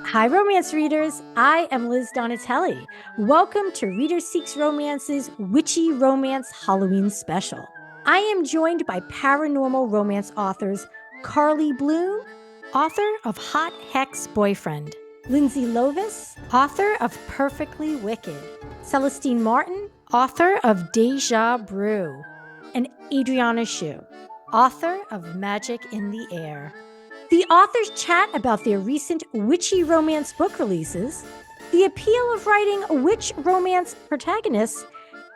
Hi, romance readers. I am Liz Donatelli. Welcome to Reader Seeks Romance's Witchy Romance Halloween Special. I am joined by paranormal romance authors Carly Bloom, author of Hot Hex Boyfriend, Lindsay Lovise, author of Perfectly Wicked, Celestine Martin, author of DEJA Brew, and Adrianna Schuh, author of Magic in the Air. The authors chat about their recent witchy romance book releases, the appeal of writing witch romance protagonists,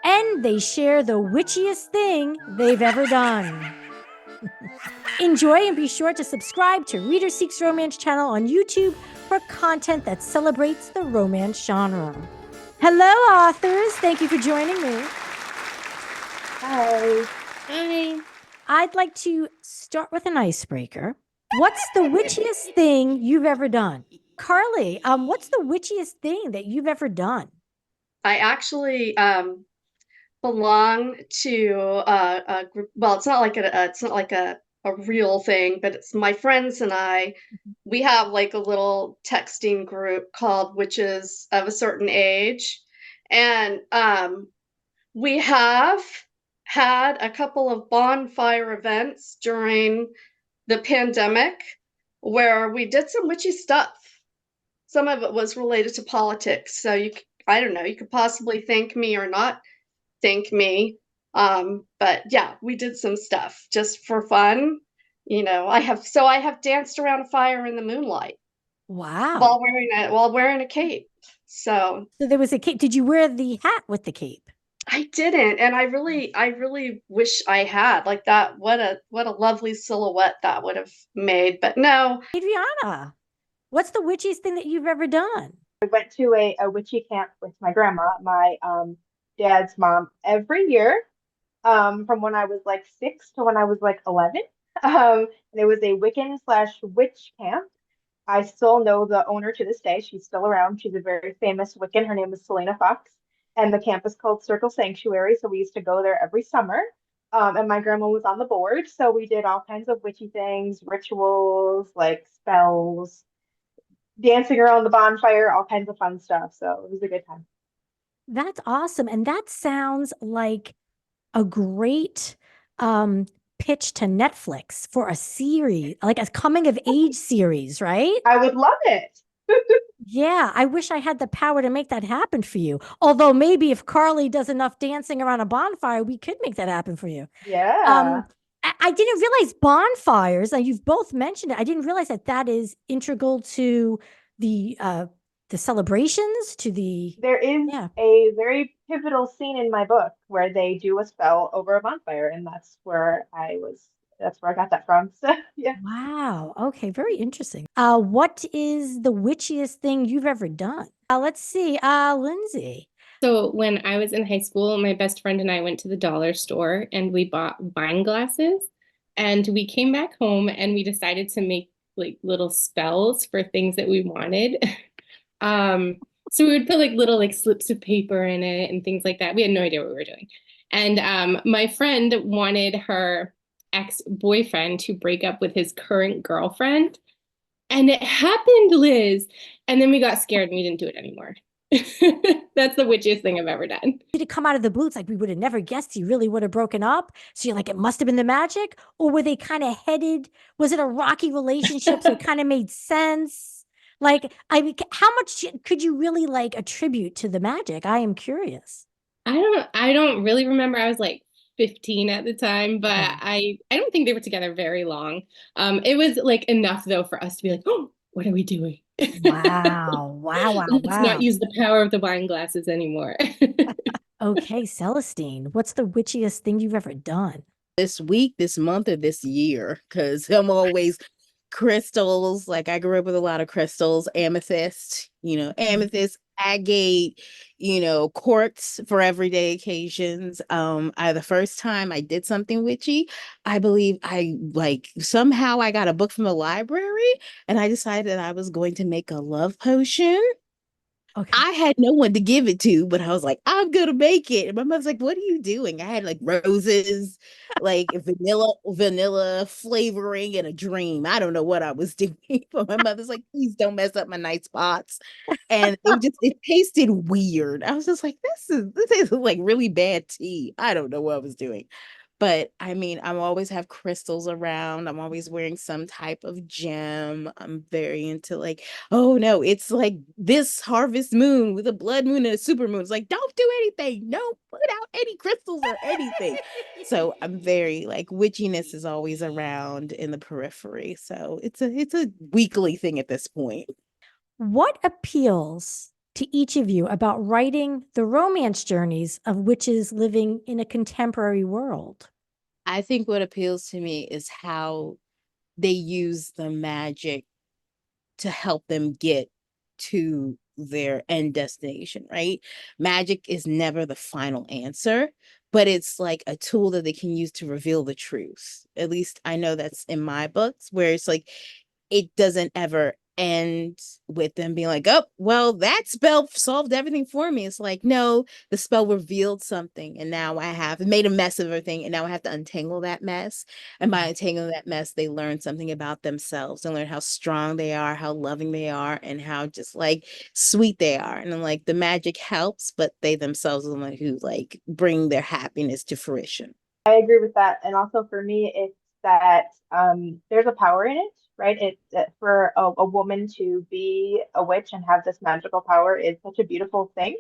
and they share the witchiest thing they've ever done. Enjoy and be sure to subscribe to Reader Seeks Romance channel on YouTube for content that celebrates the romance genre. Hello, authors. Thank you for joining me. Hi. Hi. I'd like to start with an icebreaker. What's the witchiest thing you've ever done? Carly, what's the witchiest thing that you've ever done? I actually belong to a group. Well, it's not like a real thing, but it's my friends and I. We have like a little texting group called Witches of a Certain Age, and we have had a couple of bonfire events during the pandemic where we did some witchy stuff. Some of it was related to politics, so I don't know, you could possibly thank me or not thank me. But yeah, we did some stuff just for fun. I have danced around a fire in the moonlight. Wow. While wearing a cape. So there was a cape. Did you wear the hat with the cape? I didn't, and I really wish I had. Like that, what a lovely silhouette that would have made. But no. Adrianna, what's the witchiest thing that you've ever done? I went to a witchy camp with my grandma, my dad's mom, every year, from when I was like 6 to when I was like 11. And it was a Wiccan/witch camp. I still know the owner to this day. She's still around. She's a very famous Wiccan. Her name is Selena Fox. And the camp is called Circle Sanctuary. So we used to go there every summer. And my grandma was on the board. So we did all kinds of witchy things, rituals, like spells, dancing around the bonfire, all kinds of fun stuff. So it was a good time. That's awesome. And that sounds like a great pitch to Netflix for a series, like a coming of age series, right? I would love it. Yeah, I wish I had the power to make that happen for you. Although maybe if Carly does enough dancing around a bonfire, we could make that happen for you. Yeah. I didn't realize bonfires, and you've both mentioned it. I didn't realize that is integral to the celebrations, to the... There is a very pivotal scene in my book where they do a spell over a bonfire, and that's where I got that from. So yeah. Wow. Okay, very interesting. What is the witchiest thing you've ever done? Let's see. Lindsay. So when I was in high school, my best friend and I went to the dollar store and we bought wine glasses, and we came back home and we decided to make like little spells for things that we wanted. So we would put like little like slips of paper in it and things like that. We had no idea what we were doing. And my friend wanted her ex-boyfriend to break up with his current girlfriend. And it happened, Liz. And then we got scared and we didn't do it anymore. That's the witchiest thing I've ever done. Did it come out of the blue? It's like we would have never guessed you really would have broken up. So you're like, it must have been the magic? Or were they kind of headed? Was it a rocky relationship? So it kind of made sense? Like, how much could you really like attribute to the magic? I am curious. I don't really remember. I was like 15 at the time, but I don't think they were together very long. It was like enough though for us to be like, oh, what are we doing? Wow. Let's not use the power of the wine glasses anymore. Okay, Celestine, what's the witchiest thing you've ever done? This week, this month, or this year? Because I'm always crystals. Like I grew up with a lot of crystals, amethyst, agate, quartz for everyday occasions. The first time I did something witchy, I believe somehow I got a book from the library and I decided that I was going to make a love potion. Okay. I had no one to give it to, but I was like, I'm gonna make it. And my mother's like, what are you doing? I had like roses, like vanilla flavoring and a dream. I don't know what I was doing, but my mother's like, please don't mess up my nice spots. And it tasted weird. I was just like, this is like really bad tea. I don't know what I was doing. But I mean, I always have crystals around. I'm always wearing some type of gem. I'm very into like, oh no, it's like this harvest moon with a blood moon and a super moon. It's like, don't do anything. No, put out any crystals or anything. So I'm very like witchiness is always around in the periphery. So it's a weekly thing at this point. What appeals to each of you about writing the romance journeys of witches living in a contemporary world? I think what appeals to me is how they use the magic to help them get to their end destination, right? Magic is never the final answer, but it's like a tool that they can use to reveal the truth. At least I know that's in my books, where it's like it doesn't ever end with them being like, oh, well, that spell solved everything for me. It's like, no, the spell revealed something, and now I have made a mess of everything, and now I have to untangle that mess. And by untangling that mess, they learn something about themselves. They learn how strong they are, how loving they are, and how just like sweet they are. And then like the magic helps, but they themselves are the one who like bring their happiness to fruition. I agree with that. And also for me, it's that there's a power in it, right? It's for a woman to be a witch and have this magical power is such a beautiful thing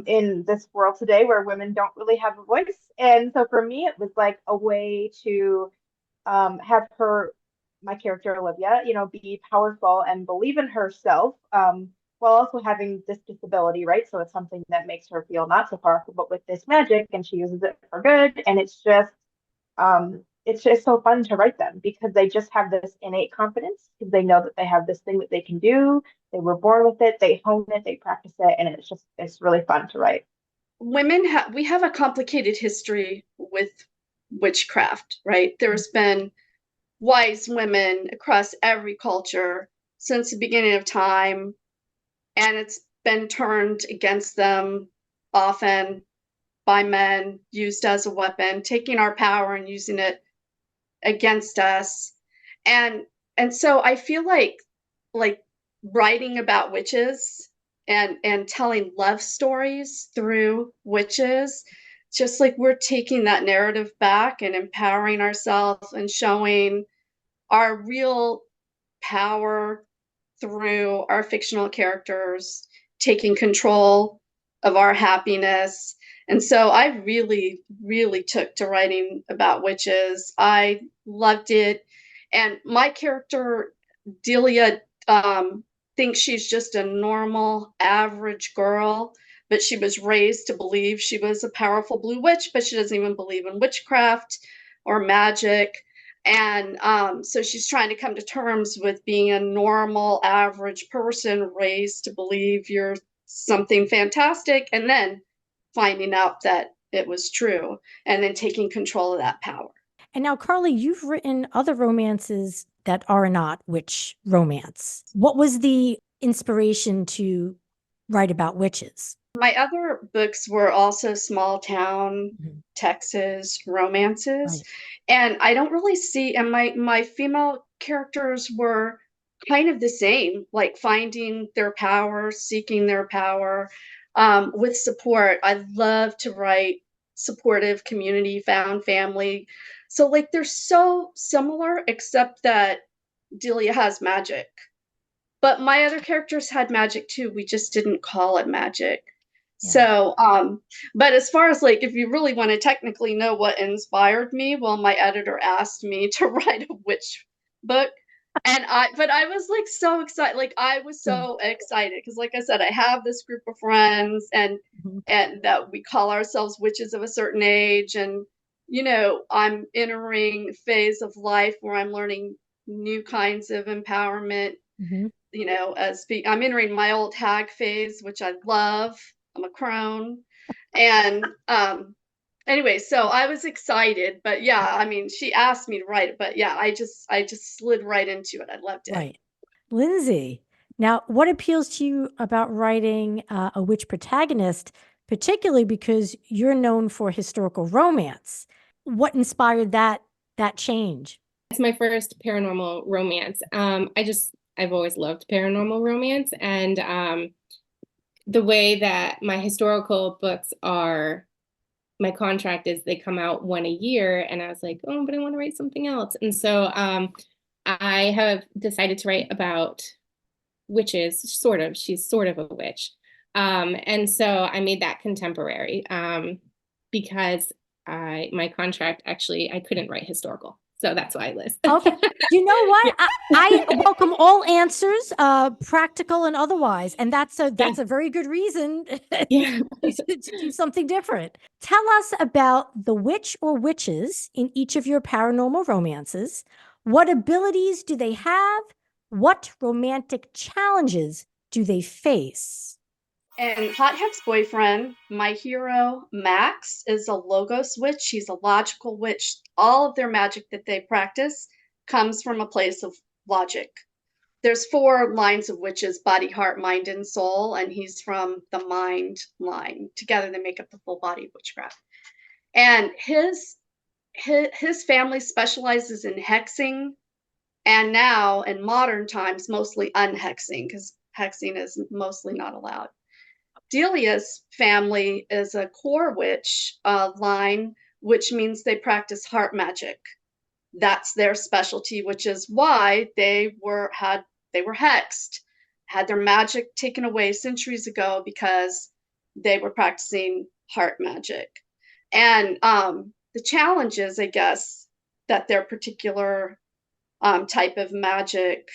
in this world today where women don't really have a voice. And so for me, it was like a way to have her, my character Olivia, be powerful and believe in herself, while also having this disability, right? So it's something that makes her feel not so powerful, but with this magic, and she uses it for good. And it's just so fun to write them because they just have this innate confidence because they know that they have this thing that they can do. They were born with it, they hone it, they practice it, and it's really fun to write. We have a complicated history with witchcraft, right? There's been wise women across every culture since the beginning of time, and it's been turned against them often by men, used as a weapon, taking our power and using it against us. And so I feel like writing about witches and telling love stories through witches, just like we're taking that narrative back and empowering ourselves and showing our real power through our fictional characters taking control of our happiness. And so I really, really took to writing about witches. I loved it. And my character, Delia, thinks she's just a normal, average girl, but she was raised to believe she was a powerful blue witch, but she doesn't even believe in witchcraft or magic. And so she's trying to come to terms with being a normal, average person raised to believe you're something fantastic, and then finding out that it was true, and then taking control of that power. And now, Carly, you've written other romances that are not witch romance. What was the inspiration to write about witches? My other books were also small town Texas romances. Right. And I don't really see, and my female characters were kind of the same, like finding their power, seeking their power, with support. I love to write supportive community, found family. So like they're so similar, except that Delia has magic. But my other characters had magic too. We just didn't call it magic. Yeah. So, but as far as like, if you really want to technically know what inspired me, well, my editor asked me to write a witch book. But I was like so excited. Like I was so excited because, like I said, I have this group of friends, and that we call ourselves witches of a certain age, and I'm entering a phase of life where I'm learning new kinds of empowerment. I'm entering my old hag phase, which I love. I'm a crone. And anyway, so I was excited, but yeah, I mean, she asked me to write it, but yeah, I just slid right into it. I loved it. Right. Lindsay, Now, what appeals to you about writing a witch protagonist, particularly because you're known for historical romance? What inspired that change? It's my first paranormal romance. I've always loved paranormal romance, and the way that my historical books are, my contract is they come out one a year, and I was like, oh, but I want to write something else. And so I have decided to write about witches, sort of. She's sort of a witch. And so I made that contemporary because my contract, actually, I couldn't write historical. So that's why I list. Okay. You know what? I welcome all answers, practical and otherwise. And that's a very good reason Yeah. to do something different. Tell us about the witch or witches in each of your paranormal romances. What abilities do they have? What romantic challenges do they face? And Hot HEX Boyfriend, my hero, Max, is a Logos witch. She's a logical witch. All of their magic that they practice comes from a place of logic. There's 4 lines of witches: body, heart, mind, and soul, and he's from the mind line. Together they make up the full body of witchcraft. And his family specializes in hexing, and now in modern times mostly unhexing, because hexing is mostly not allowed. Delia's family is a core witch line, which means they practice heart magic. That's their specialty, which is why they were hexed, had their magic taken away centuries ago, because they were practicing heart magic. And the challenges, I guess, that their particular type of magic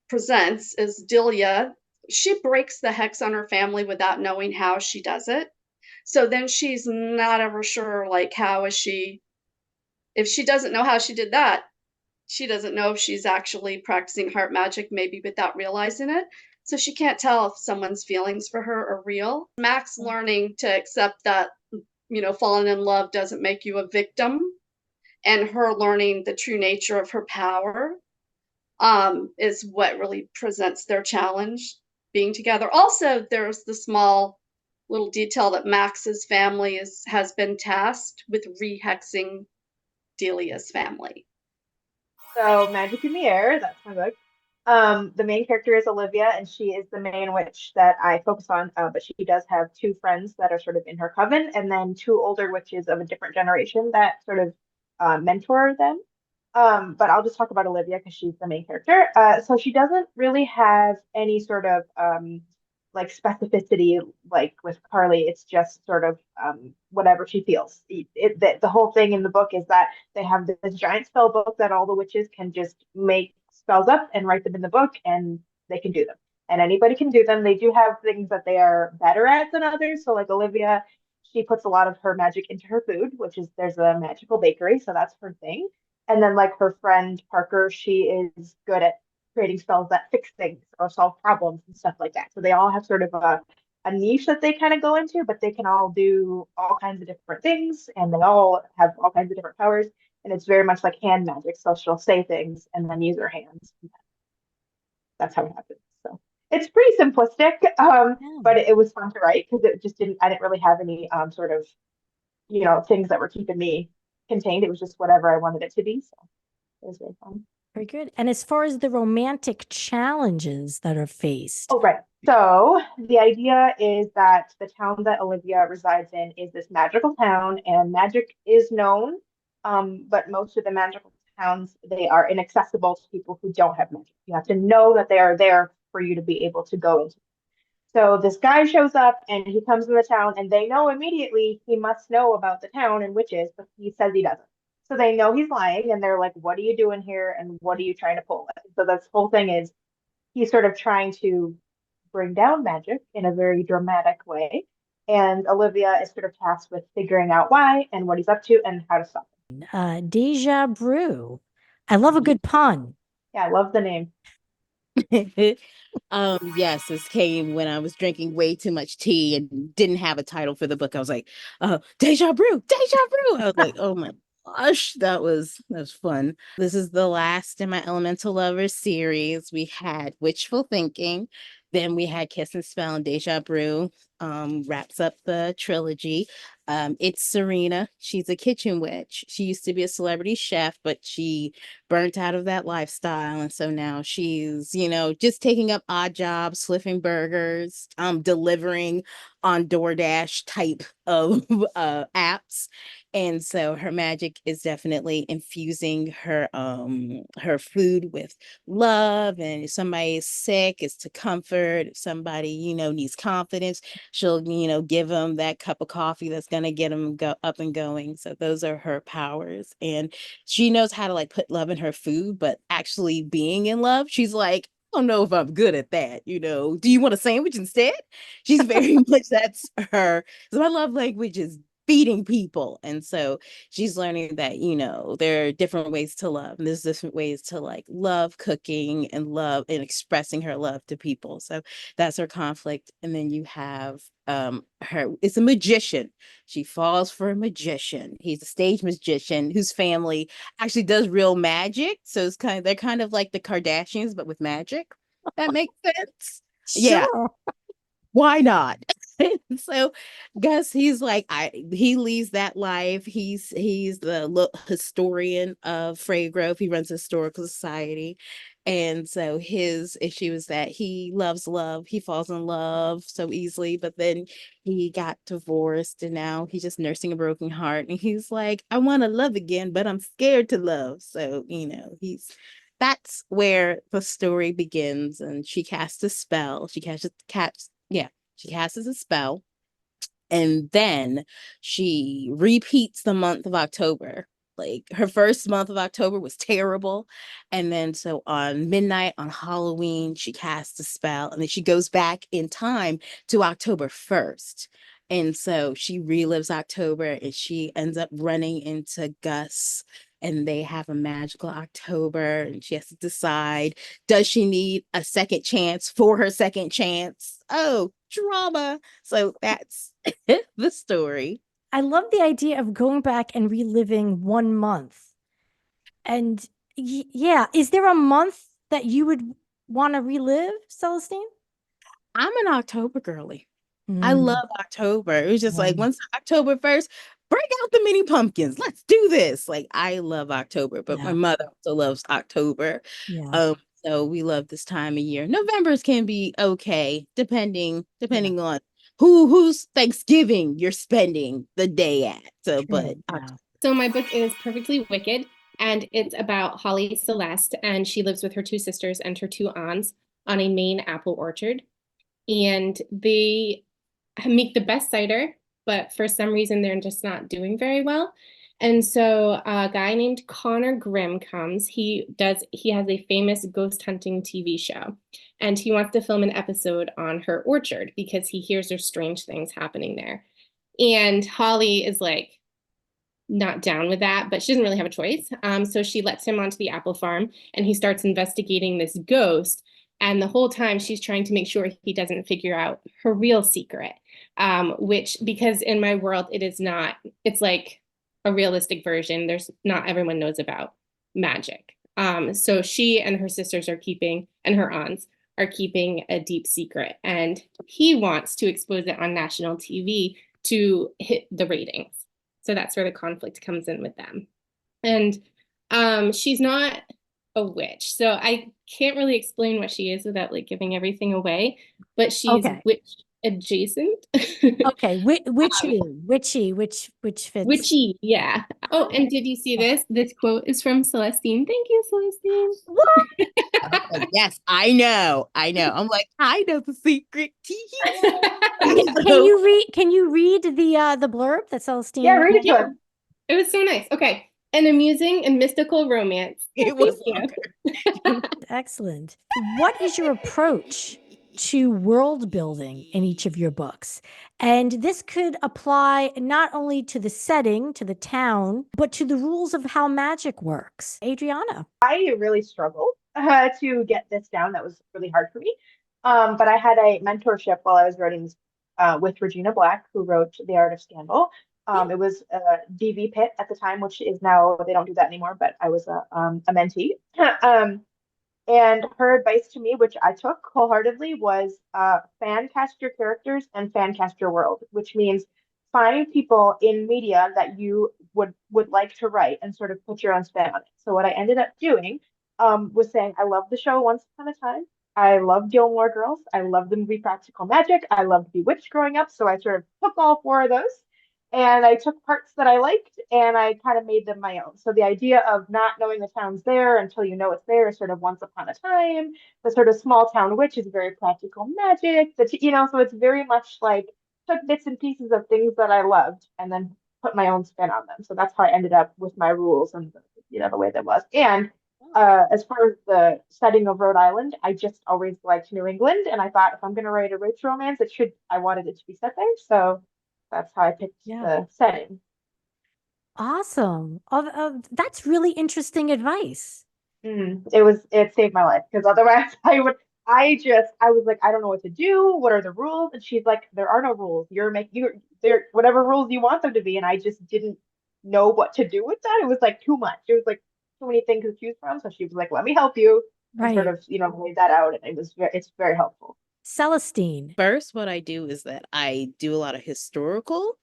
presents is Delia. She breaks the hex on her family without knowing how she does it. So then she's not ever sure, like, how is she, if she doesn't know how she did that, she doesn't know if she's actually practicing heart magic, maybe without realizing it. So she can't tell if someone's feelings for her are real. Max learning to accept that, falling in love doesn't make you a victim, and her learning the true nature of her power is what really presents their challenge being together. Also, there's the small little detail that Max's family has been tasked with rehexing Delia's family. So Magic in the Air, that's my book. The main character is Olivia, and she is the main witch that I focus on, but she does have 2 friends that are sort of in her coven, and then 2 older witches of a different generation that sort of mentor them. But I'll just talk about Olivia because she's the main character. So she doesn't really have any sort of like specificity like with Carly. It's just sort of whatever she feels. The whole thing in the book is that they have this giant spell book that all the witches can just make spells up and write them in the book, and they can do them. And anybody can do them. They do have things that they are better at than others. So like Olivia, she puts a lot of her magic into her food, which is, there's a magical bakery, so that's her thing. And then like her friend Parker, she is good at creating spells that fix things or solve problems and stuff like that. So they all have sort of a niche that they kind of go into, but they can all do all kinds of different things, and they all have all kinds of different powers. And it's very much like hand magic. So she'll say things and then use her hands. That's how it happens. So it's pretty simplistic, but it was fun to write because I didn't really have any sort of, things that were keeping me contained. It was just whatever I wanted it to be. So it was very fun. Very good. And as far as the romantic challenges that are faced. Oh, right. So the idea is that the town that Olivia resides in is this magical town, and magic is known. But most of the magical towns, they are inaccessible to people who don't have magic. You have to know that they are there for you to be able to go into. So this guy shows up and he comes in the town, and they know immediately he must know about the town and witches, but he says he doesn't. So they know he's lying, and they're like, what are you doing here? And what are you trying to pull? So this whole thing is he's sort of trying to bring down magic in a very dramatic way. And Olivia is sort of tasked with figuring out why and what he's up to and how to stop him. DEJA Brew. I love a good pun. Yeah, I love the name. Yes, this came when I was drinking way too much tea and didn't have a title for the book. I was like, Deja Brew, Deja Brew. I was like, oh my gosh, that was fun. This is the last in my Elemental Lovers series. We had Wishful Thinking, then we had Kiss and Spell and Deja Brew. Wraps up the trilogy. It's Serena. She's a kitchen witch. She used to be a celebrity chef, but she burnt out of that lifestyle, and so now she's, just taking up odd jobs, flipping burgers, delivering on DoorDash type of apps. And so her magic is definitely infusing her food with love. And if somebody is sick, it's to comfort. If somebody, needs confidence, she'll, give them that cup of coffee that's gonna get them go up and going. So those are her powers. And she knows how to like put love in her food, but actually being in love, she's like, I don't know if I'm good at that. Do you want a sandwich instead? She's very much that's her. So my love language is feeding people. And so she's learning that, there are different ways to love. And there's different ways to like love cooking and love and expressing her love to people. So that's her conflict. And then you have her, it's a magician. She falls for a magician. He's a stage magician whose family actually does real magic. So they're kind of like the Kardashians, but with magic. That makes sense. Yeah, Sure. why not? So Gus, he's like, he leads that life. He's the historian of Frey Grove. He runs a historical society. And so his issue is that he loves love. He falls in love so easily, but then he got divorced and now he's just nursing a broken heart. And he's like, I want to love again, but I'm scared to love. So, that's where the story begins. And she casts a spell. She casts a spell, and then she repeats the month of October. Like her first month of October was terrible. And then so on midnight on Halloween, she casts a spell, and then she goes back in time to October 1st. And so she relives October and she ends up running into Gus, and they have a magical October, and she has to decide, does she need a second chance for her second chance? Oh, drama. So that's the story. I love the idea of going back and reliving 1 month. And yeah, is there a month that you would want to relive, Celestine? I'm an October girly. I Mm, love October. It was just like yeah, once October 1st, break out the mini pumpkins. Let's do this. Like I love October, but my yeah, mother also loves October. yeah, So we love this time of year. November's can be okay, depending yeah. on whose Thanksgiving you're spending the day at. So, but True. Yeah. So my book is Perfectly Wicked, and it's about Holly Celeste, and she lives with her two sisters and her two aunts on a Maine apple orchard. And they make the best cider, but for some reason they're just not doing very well. And so a guy named Connor Grimm comes. He has a famous ghost hunting TV show, and he wants to film an episode on her orchard because he hears there's strange things happening there. And Holly is like not down with that, but she doesn't really have a choice. So she lets him onto the apple farm, and he starts investigating this ghost. And the whole time she's trying to make sure he doesn't figure out her real secret, which, because in my world, it's like a realistic version. Not everyone knows about magic. So she and her sisters and her aunts are keeping a deep secret. And he wants to expose it on national TV to hit the ratings. So that's where the conflict comes in with them. And she's not a witch, so I can't really explain what she is without like giving everything away, but she's Okay. witch adjacent. Okay. Witchy, which fits. Witchy, yeah. Oh, and did you see this? This quote is from Celestine. Thank you, Celestine. What? like, yes, I know. I'm like, I know the secret. Can you read the blurb that Celestine? Yeah, read it to Yeah. us. It was so nice. Okay. An amusing and mystical romance. It was Thank you. Excellent. What is your approach to world building in each of your books? And this could apply not only to the setting, to the town, but to the rules of how magic works. Adrianna. I really struggled to get this down. That was really hard for me. But I had a mentorship while I was writing this with Regina Black, who wrote The Art of Scandal. It was DV Pit at the time, which is now they don't do that anymore, but I was a mentee. And her advice to me, which I took wholeheartedly, was fan cast your characters and fan cast your world, which means find people in media that you would like to write and sort of put your own spin on it. So what I ended up doing was saying, I love the show Once Upon a Time. I love Gilmore Girls. I love the movie Practical Magic. I loved Bewitched growing up. So I sort of took all four of those and I took parts that I liked and I kind of made them my own. So the idea of not knowing the town's there until you know it's there is sort of Once Upon a Time. The sort of small town witch is very practical magic. That so it's very much like took bits and pieces of things that I loved and then put my own spin on them. So that's how I ended up with my rules and the way that was. And as far as the setting of Rhode Island, I just always liked New England, and I thought if I'm going to write a rich romance, I wanted it to be set there. So that's how I picked the setting. Awesome. That's really interesting advice. It saved my life because otherwise I was like, I don't know what to do. What are the rules? And she's like, there are no rules. You're there, whatever rules you want them to be. And I just didn't know what to do with that. It was like too much. It was like too many things to choose from. So she was like, let me help you. And sort of, laid that out. And it's very helpful. Celestine. First, what I do is that I do a lot of historical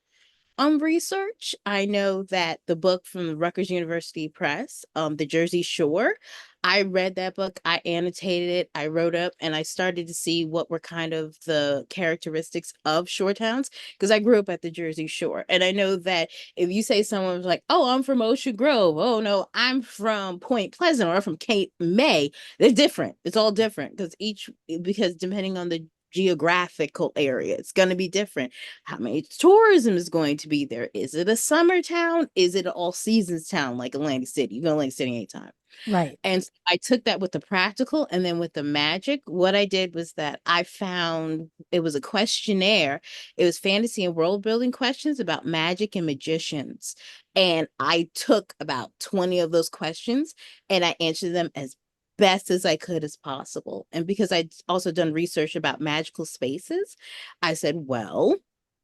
research. I know that the book from the Rutgers University Press, The Jersey Shore, I read that book, I annotated it, I wrote up, and I started to see what were kind of the characteristics of shore towns, because I grew up at the Jersey Shore. And I know that if you say someone was like, oh, I'm from Ocean Grove, oh no, I'm from Point Pleasant or from Cape May, they're different. It's all different because depending on the geographical area, it's going to be different. How many tourism is going to be there? Is it a summer town? Is it an all seasons town like Atlantic City? You go to Atlantic City anytime. Right. And so I took that with the practical, and then with the magic, what I did was that I found it was a questionnaire. It was fantasy and world building questions about magic and magicians. And I took about 20 of those questions and I answered them as best as I could as possible. And because I'd also done research about magical spaces, I said, well,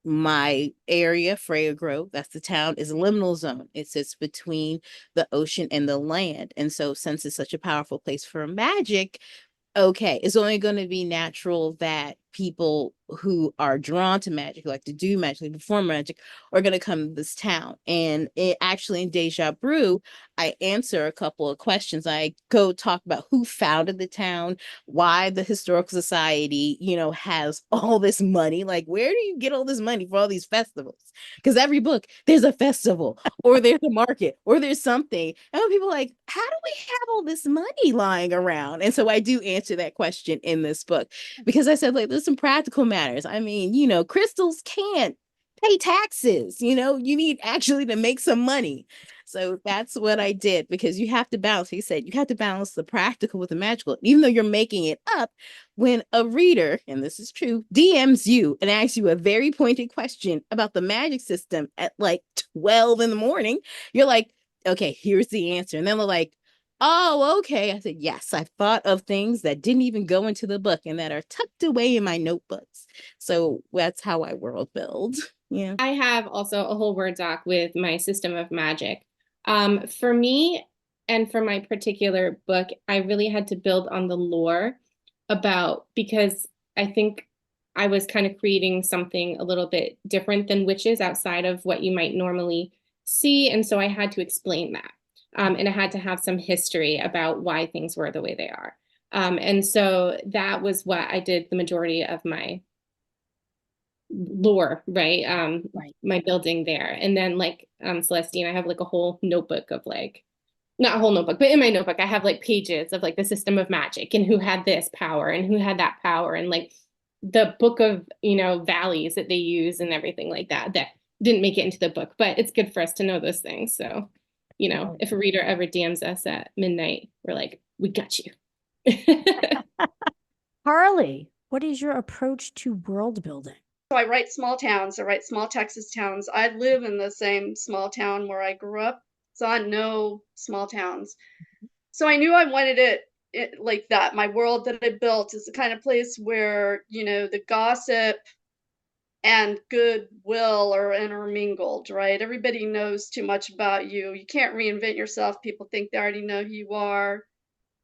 my area, Freya Grove, that's the town, is a liminal zone. It sits between the ocean and the land. And so since it's such a powerful place for magic, okay, it's only going to be natural that people who are drawn to magic, who like to do magic, like perform magic, are going to come to this town. And it actually in DEJA BREW, I answer a couple of questions. I go talk about who founded the town, why the historical society, has all this money. Like, where do you get all this money for all these festivals? Because every book, there's a festival or there's a market or there's something. And people are like, how do we have all this money lying around? And so I do answer that question in this book because I said, like, there's some practical matters. I mean, crystals can't pay taxes. You need actually to make some money. So that's what I did, because you have to balance. He said, you have to balance the practical with the magical, even though you're making it up. When a reader, and this is true, DMs you and asks you a very pointed question about the magic system at like 12 in the morning, you're like, okay, here's the answer. And then they're like, oh, okay. I said, yes, I thought of things that didn't even go into the book and that are tucked away in my notebooks. So that's how I world build. Yeah. I have also a whole Word doc with my system of magic. For me and for my particular book, I really had to build on the lore because I think I was kind of creating something a little bit different than witches outside of what you might normally see. And so I had to explain that. And I had to have some history about why things were the way they are. And so that was what I did the majority of my lore, right? Right. My building there. And then like Celestine, I have like a whole notebook of like, not a whole notebook, but in my notebook, I have like pages of like the system of magic and who had this power and who had that power and like the book of, valleys that they use and everything like that didn't make it into the book, but it's good for us to know those things. So, if a reader ever DMs us at midnight, we're like, we got you. Harley, what is your approach to world building? So I write small towns. I write small Texas towns. I live in the same small town where I grew up, so I know small towns. So I knew I wanted it like that. My world that I built is the kind of place where, the gossip and goodwill are intermingled, right? Everybody knows too much about you. You can't reinvent yourself. People think they already know who you are.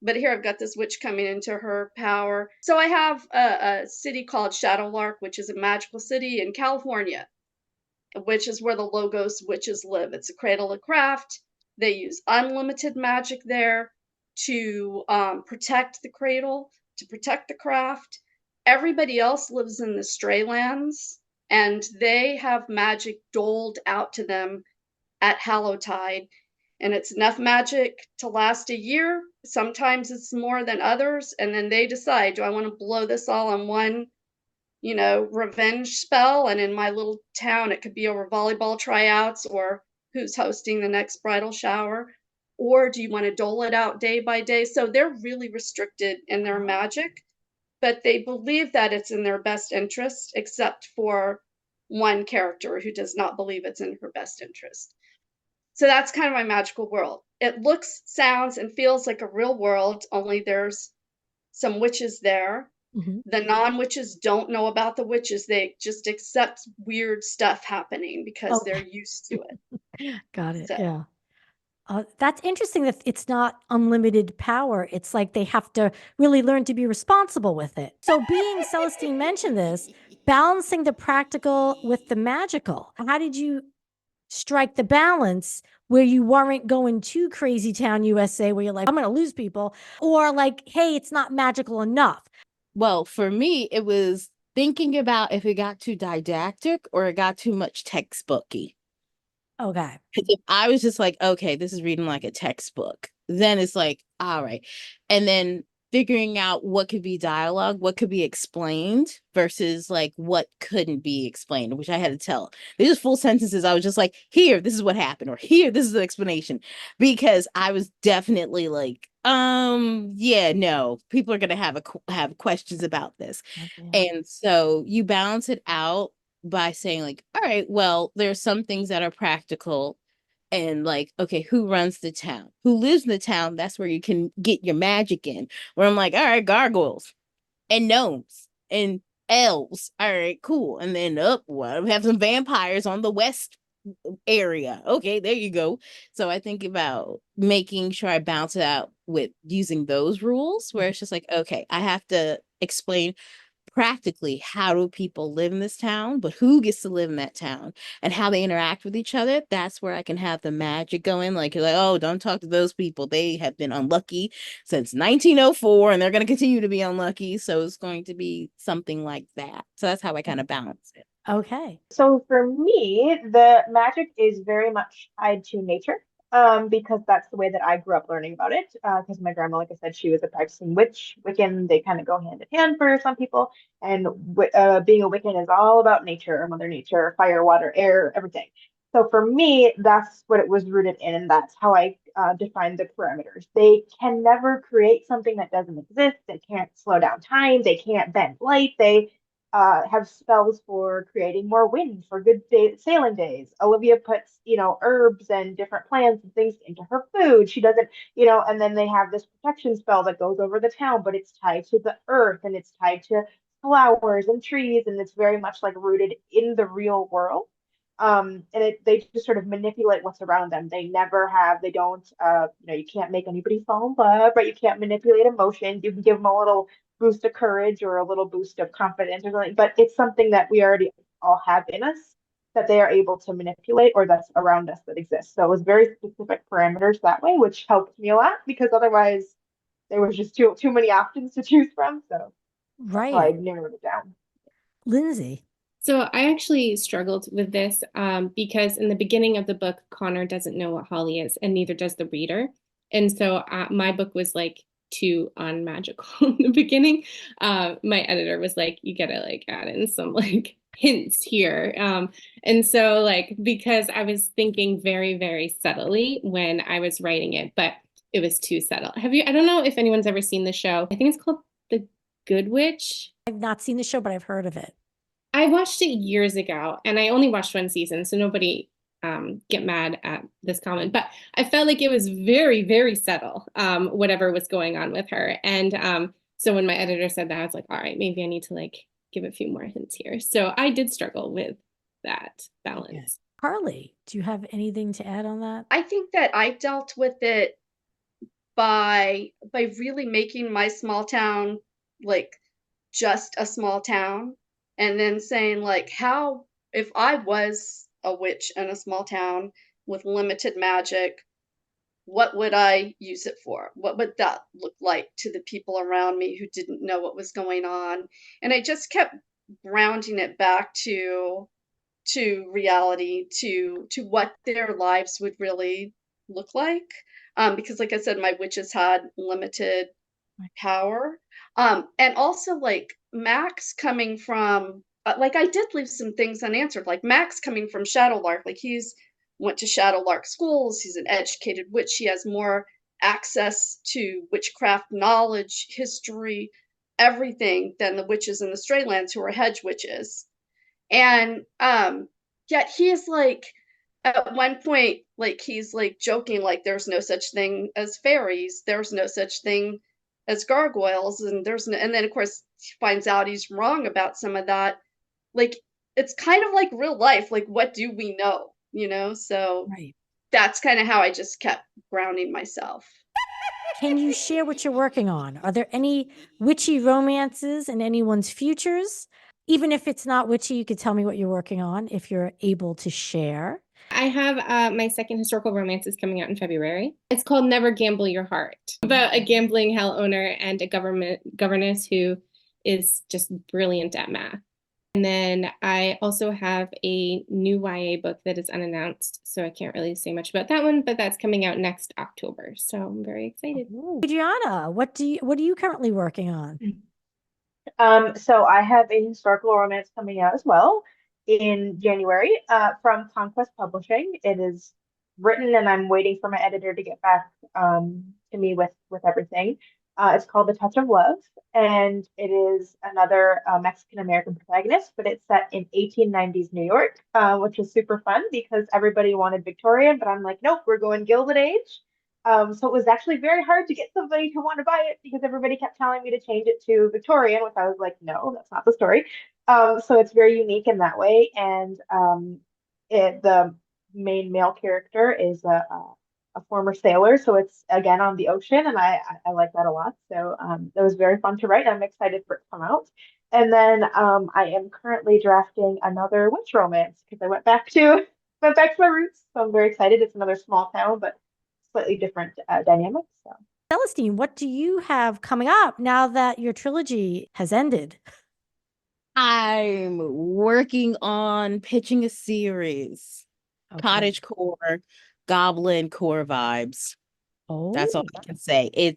But here I've got this witch coming into her power. So I have a city called Shadowlark, which is a magical city in California, which is where the Logos witches live. It's a cradle of craft. They use unlimited magic there to protect the cradle, to protect the craft. Everybody else lives in the stray lands, and they have magic doled out to them at Hallowtide. And it's enough magic to last a year. Sometimes it's more than others. And then they decide, do I want to blow this all on one, revenge spell? And in my little town, it could be over volleyball tryouts or who's hosting the next bridal shower. Or do you want to dole it out day by day? So they're really restricted in their magic, but they believe that it's in their best interest, except for one character who does not believe it's in her best interest. So that's kind of my magical world. It looks, sounds, and feels like a real world, only there's some witches there. Mhm. The non-witches don't know about the witches. They just accept weird stuff happening because they're used to it. Got it. So, Yeah. That's interesting that it's not unlimited power. It's like they have to really learn to be responsible with it. So, being Celestine mentioned this, balancing the practical with the magical. How did you strike the balance where you weren't going to Crazy Town, USA, where you're like, I'm going to lose people, or like, hey, it's not magical enough? Well, for me, it was thinking about if it got too didactic or it got too much textbooky. Okay. Because if I was just like, okay, this is reading like a textbook, then it's like, all right. And then figuring out what could be dialogue, what could be explained versus like what couldn't be explained, which I had to tell. These are full sentences. I was just like, here, this is what happened, or here, this is the explanation. Because I was definitely like, yeah, no, people are gonna have questions about this. Okay. And so you balance it out by saying like, all right, well, there's some things that are practical and like, okay, who runs the town? Who lives in the town? That's where you can get your magic in. Where I'm like, all right, gargoyles and gnomes and elves. All right, cool. And then well, we have some vampires on the west area. Okay, there you go. So I think about making sure I bounce it out with using those rules where it's just like, okay, I have to explain practically how do people live in this town, but who gets to live in that town and how they interact with each other. That's where I can have the magic going. Like, you're like, oh, don't talk to those people. They have been unlucky since 1904 and they're going to continue to be unlucky. So it's going to be something like that. So that's how I kind of balance it. Okay. So for me, the magic is very much tied to nature, because that's the way that I grew up learning about it. Because my grandma, like I said, she was a practicing witch, Wiccan. They kind of go hand in hand for some people. And being a Wiccan is all about nature, Mother Nature, fire, water, air, everything. So for me, that's what it was rooted in, and that's how I define the parameters. They can never create something that doesn't exist. They can't slow down time. They can't bend light. They have spells for creating more wind for good sailing days. Olivia puts, herbs and different plants and things into her food. She doesn't, and then they have this protection spell that goes over the town, but it's tied to the earth and it's tied to flowers and trees, and it's very much like rooted in the real world. And they just sort of manipulate what's around them. They don't, you can't make anybody fall in love, right? You can't manipulate emotions. You can give them a little boost of courage or a little boost of confidence or something, but it's something that we already all have in us that they are able to manipulate or that's around us that exists. So it was very specific parameters that way, which helped me a lot because otherwise there was just too many options to choose from. So that's how I Right. narrowed it down. Lindsay. So I actually struggled with this because in the beginning of the book, Connor doesn't know what Holly is, and neither does the reader. And so my book was like too unmagical in the beginning. My editor was like, you gotta like add in some like hints here. And so like, because I was thinking very, very subtly when I was writing it, but it was too subtle. I don't know if anyone's ever seen the show. I think it's called The Good Witch. I've not seen the show, but I've heard of it. I watched it years ago and I only watched one season, so nobody get mad at this comment, but I felt like it was very, very subtle, whatever was going on with her. And so when my editor said that, I was like, all right, maybe I need to like give a few more hints here. So I did struggle with that balance. Okay. Carly, do you have anything to add on that? I think that I dealt with it by really making my small town like just a small town, and then saying like, how if I was a witch in a small town with limited magic, what would I use it for? What would that look like to the people around me who didn't know what was going on? And I just kept grounding it back to reality, to what their lives would really look like. Because like I said, my witches had limited power. And also like Max coming from like I did leave some things unanswered. Like Max coming from Shadowlark, like he's went to Shadowlark schools, he's an educated witch, he has more access to witchcraft knowledge, history, everything than the witches in the Straylands who are hedge witches. And yet he is like at one point, like he's like joking, like there's no such thing as fairies, there's no such thing as gargoyles, and there's no, and then of course he finds out he's wrong about some of that. Like it's kind of like real life, like what do we know, you know? So Right. that's kind of how I just kept grounding myself. Can you share what you're working on? Are there any witchy romances in anyone's futures? Even if it's not witchy, you could tell me what you're working on if you're able to share. I have my second historical romance is coming out in February. It's called Never Gamble Your Heart, about a gambling hell owner and a governess who is just brilliant at math. And then I also have a new YA book that is unannounced, so I can't really say much about that one, but that's coming out next October. So I'm very excited. Adrianna, what are you currently working on? So I have a historical romance coming out as well in January, from Conquest Publishing. It is written, and I'm waiting for my editor to get back to me with everything. It's called The Touch of Love, and it is another Mexican-American protagonist, but it's set in 1890s New York, which is super fun because everybody wanted Victorian, but I'm like, nope, we're going Gilded Age. So it was actually very hard to get somebody to want to buy it because everybody kept telling me to change it to Victorian, which I was like, no, that's not the story. So it's very unique in that way. And the main male character is a former sailor. So it's again on the ocean, and I like that a lot. So it was very fun to write. I'm excited for it to come out. And then I am currently drafting another witch romance because I went back to my roots. So I'm very excited. It's another small town, but slightly different dynamics. So. Celestine, what do you have coming up now that your trilogy has ended? I'm working on pitching a series. Okay. Cottage core, goblin core vibes. Oh, That's all I can say.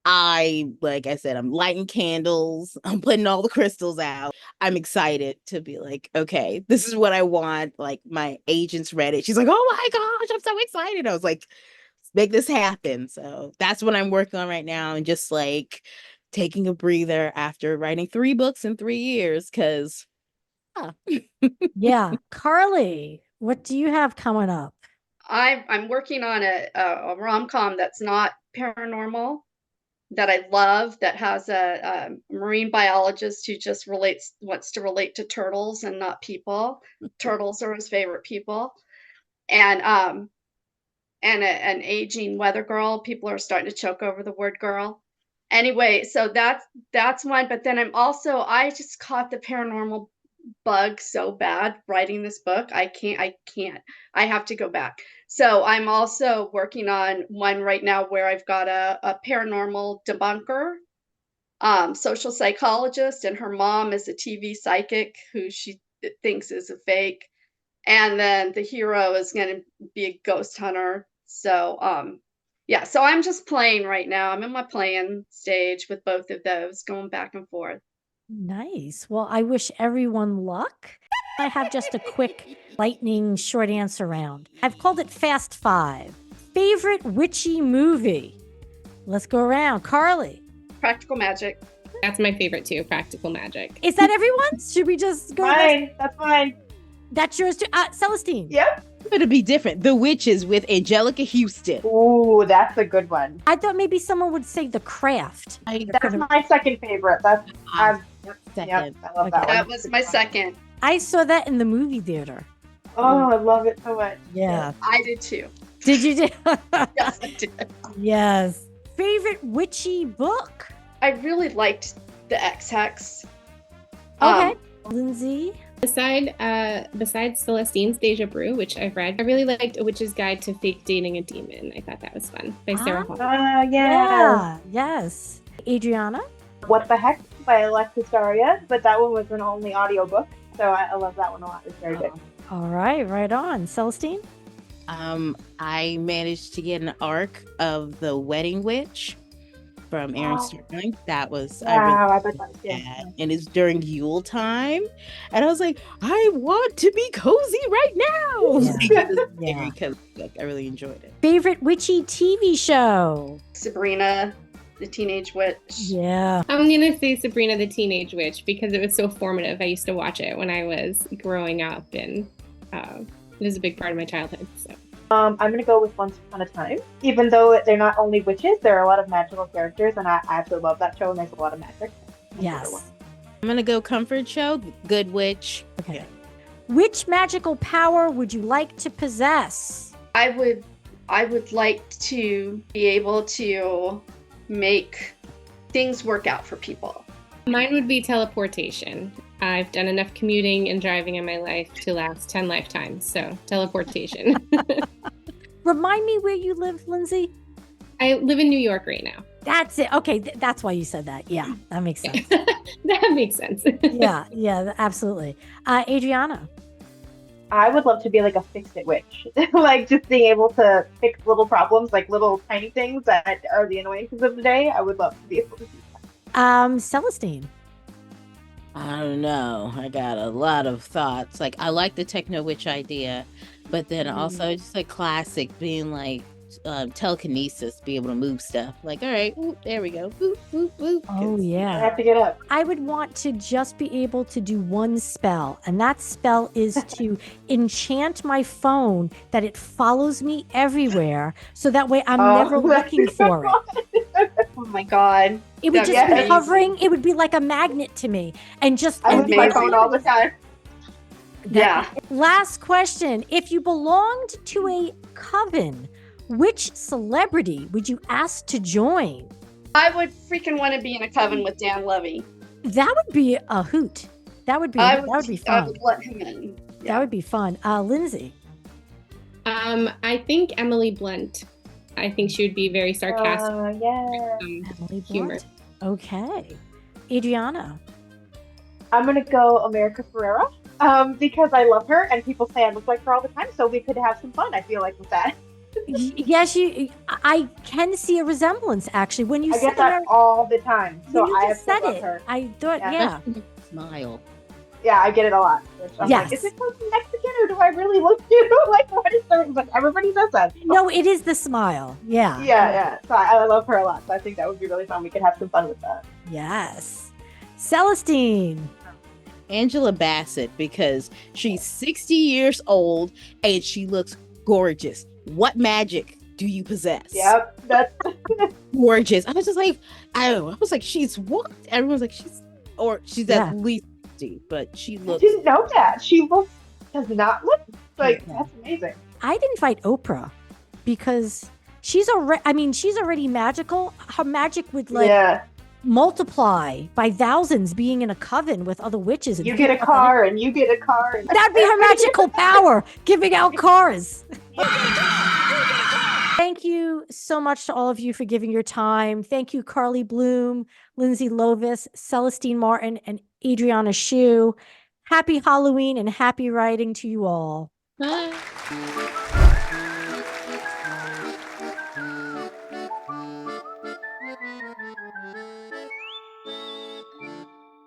Like I said, I'm lighting candles. I'm putting all the crystals out. I'm excited to be like, okay, this is what I want. Like my agent's read it. She's like, oh my gosh, I'm so excited. I was like, let's make this happen. So that's what I'm working on right now. And just like taking a breather after writing 3 books in 3 years. Cause yeah. Carly, what do you have coming up? I'm working on a rom-com that's not paranormal, that I love, that has a marine biologist who just wants to relate to turtles and not people. Turtles are his favorite people. And an aging weather girl. People are starting to choke over the word girl. Anyway, so that's one. But then I just caught the paranormal bug so bad writing this book. I can't. I have to go back. So I'm also working on one right now where I've got a paranormal debunker, social psychologist, and her mom is a TV psychic who she thinks is a fake. And then the hero is going to be a ghost hunter. So, yeah, so I'm just playing right now. I'm in my playing stage with both of those, going back and forth. Nice. Well, I wish everyone luck. I have just a quick lightning short answer round. I've called it Fast 5. Favorite witchy movie? Let's go around. Carly. Practical Magic. That's my favorite too, Practical Magic. Is that everyone's? Should we just go? Mine. That's mine. That's yours too. Celestine. Yep. it'll be different. The Witches with Angelica Houston. Ooh, that's a good one. I thought maybe someone would say The Craft. That's my second favorite. Second. I love that Okay. That one. was my second. I saw that in the movie theater. Oh, I love it so much. Yeah. I did too. Did you do? Yes, I did. Yes. Favorite witchy book? I really liked the HEX. Okay. Lindsay? Besides Celestine's DEJA BREW, which I've read, I really liked A Witch's Guide to Fake Dating a Demon. I thought that was fun by Sarah Hall. Yeah. Yeah. Yes. Adriana? What the Heck by Alexis Daria, but that one was an only audiobook, so I love that one a lot. It's very good. All right. Right on. Celestine? I managed to get an arc of The Wedding Witch from Aaron Sterling. That was Wow, I bet that was good. and it's during Yule time, and I was like, I want to be cozy right now. Yeah. Like, it was Yeah. very cozy. Like, I really enjoyed it. Favorite witchy TV show? Sabrina, the Teenage Witch. Yeah. I'm gonna say Sabrina the Teenage Witch because it was so formative. I used to watch it when I was growing up, and it was a big part of my childhood. So I'm gonna go with Once Upon a Time. Even though they're not only witches, there are a lot of magical characters, and I absolutely love that show, and there's a lot of magic. Yes. I'm gonna go comfort show, Good Witch. Okay. Which magical power would you like to possess? I would like to be able to make things work out for people. mine would be teleportation. I've done enough commuting and driving in my life to last 10 lifetimes, so teleportation. Remind me where you live, Lindsay? I live in New York right now. That's it. Okay, that's why you said that. Yeah, that makes sense. That makes sense. yeah, absolutely. Adriana? I would love to be like a fix-it witch. Like just being able to fix little problems, like little tiny things that are the annoyances of the day. I would love to be able to do that. Celestine? I don't know. I got a lot of thoughts. Like, I like the techno witch idea, but then also just a classic being like telekinesis, be able to move stuff. Like, all right, whoop, there we go. Whoop, whoop, whoop. Oh, I yeah. have to get up. I would want to just be able to do one spell, and that spell is to enchant my phone that it follows me everywhere, so that way I'm never looking for it. Oh my god. It would That'd just be be amazing. hovering. It would be like a magnet to me, and just. I and lose my amazing. phone all the time. Yeah. Last question: if you belonged to a coven, which celebrity would you ask to join? I would freaking want to be in a coven with Dan Levy. That would be a hoot. That would be. I That would be I fun. would let him in. That would be fun. Lindsay. I think Emily Blunt. I think she would be very sarcastic. Yeah. Emily Humor. Blunt. Okay. Adriana. I'm gonna go America Ferrera. Because I love her and people say I look like her all the time, so we could have some fun, I feel like, with that. Yes, I can see a resemblance actually when you I said get that all the time. So when you I just have said to love it. her. I thought, Yeah. yeah. Smile. Yeah, I get it a lot. I'm Yes. like, is it something Mexican or do I really look you? Like, what is there? Like, everybody says that. No, it is the smile. Yeah. Yeah. So I love her a lot. So I think that would be really fun. We could have some fun with that. Yes. Celestine. Angela Bassett, because she's 60 years old and she looks gorgeous. What magic do you possess? Yep, that's Gorgeous. I was just like, I was like, she's what? Everyone's like, she's Yeah. at least 60, but she I looks. didn't know that. She does not look like Yeah. that's amazing. I'd invite Oprah because she's already magical. Her magic would Yeah, multiply by thousands being in a coven with other witches. you get a car and you get a car. And That'd be her magical power, giving out cars. Thank you so much to all of you for giving your time. Thank you, Carly Bloom, Lindsay Lovise, Celestine Martin, and Adrianna Schuh. Happy Halloween and happy writing to you all. Bye.